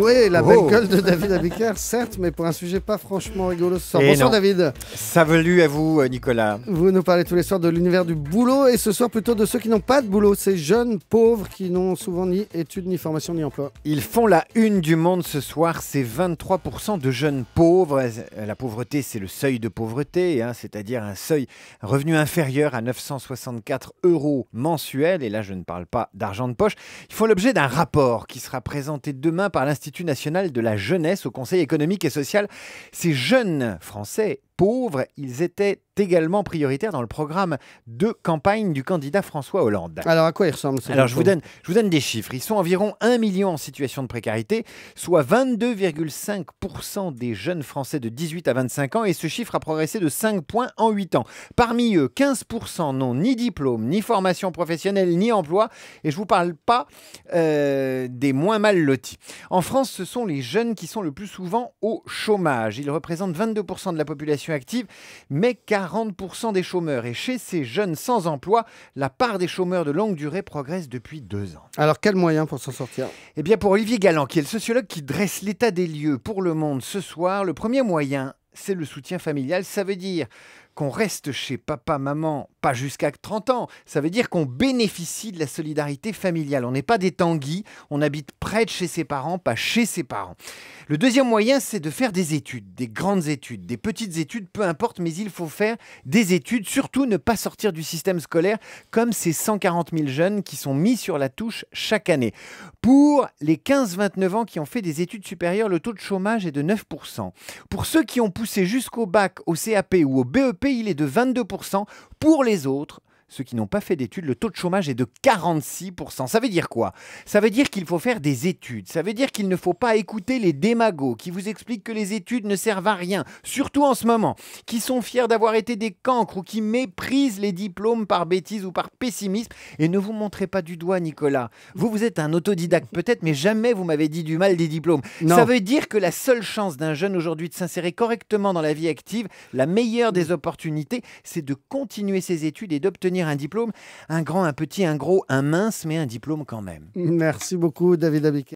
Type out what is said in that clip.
Oui, la belle gueule de David Abiker, certes, mais pour un sujet pas franchement rigolo ce soir. Bonsoir David. Salut à vous Nicolas. Vous nous parlez tous les soirs de l'univers du boulot et ce soir plutôt de ceux qui n'ont pas de boulot, ces jeunes pauvres qui n'ont souvent ni études, ni formation, ni emploi. Ils font la une du Monde ce soir, c'est 23% de jeunes pauvres. La pauvreté, c'est le seuil de pauvreté, c'est-à-dire un revenu inférieur à 964 € mensuels. Et là, je ne parle pas d'argent de poche. Ils font l'objet d'un rapport qui sera présenté demain par l'Institut national de la jeunesse au Conseil économique et social. Ces jeunes Français pauvres, ils étaient également prioritaires dans le programme de campagne du candidat François Hollande. Alors à quoi ils ressemblent ces Alors je vous donne des chiffres. Ils sont environ 1 million en situation de précarité, soit 22,5% des jeunes Français de 18 à 25 ans, et ce chiffre a progressé de 5 points en 8 ans. Parmi eux, 15% n'ont ni diplôme, ni formation professionnelle, ni emploi, et je ne vous parle pas des moins mal lotis. En France, ce sont les jeunes qui sont le plus souvent au chômage. Ils représentent 22% de la population active, mais 40% des chômeurs. Et chez ces jeunes sans emploi, la part des chômeurs de longue durée progresse depuis 2 ans. Alors, quel moyen pour s'en sortir ? Eh bien, pour Olivier Galland, qui est le sociologue qui dresse l'état des lieux pour Le Monde ce soir, le premier moyen, c'est le soutien familial. Ça veut dire qu'on reste chez papa, maman, pas jusqu'à 30 ans. Ça veut dire qu'on bénéficie de la solidarité familiale. On n'est pas des Tanguy, on habite près de chez ses parents, pas chez ses parents. Le deuxième moyen, c'est de faire des études, des grandes études, des petites études, peu importe, mais il faut faire des études, surtout ne pas sortir du système scolaire comme ces 140 000 jeunes qui sont mis sur la touche chaque année. Pour les 15-29 ans qui ont fait des études supérieures, le taux de chômage est de 9%. Pour ceux qui ont poussé jusqu'au bac, au CAP ou au BEP, il est de 22%. Pour les autres, ceux qui n'ont pas fait d'études, le taux de chômage est de 46%. Ça veut dire quoi ? Ça veut dire qu'il faut faire des études. Ça veut dire qu'il ne faut pas écouter les démagos qui vous expliquent que les études ne servent à rien, surtout en ce moment, qui sont fiers d'avoir été des cancres ou qui méprisent les diplômes par bêtise ou par pessimisme. Et ne vous montrez pas du doigt, Nicolas. Vous êtes un autodidacte peut-être, mais jamais vous m'avez dit du mal des diplômes. Non. Ça veut dire que la seule chance d'un jeune aujourd'hui de s'insérer correctement dans la vie active, la meilleure des opportunités, c'est de continuer ses études et d'obtenir un diplôme, un grand, un petit, un gros, un mince, mais un diplôme quand même. Merci beaucoup David Abiker.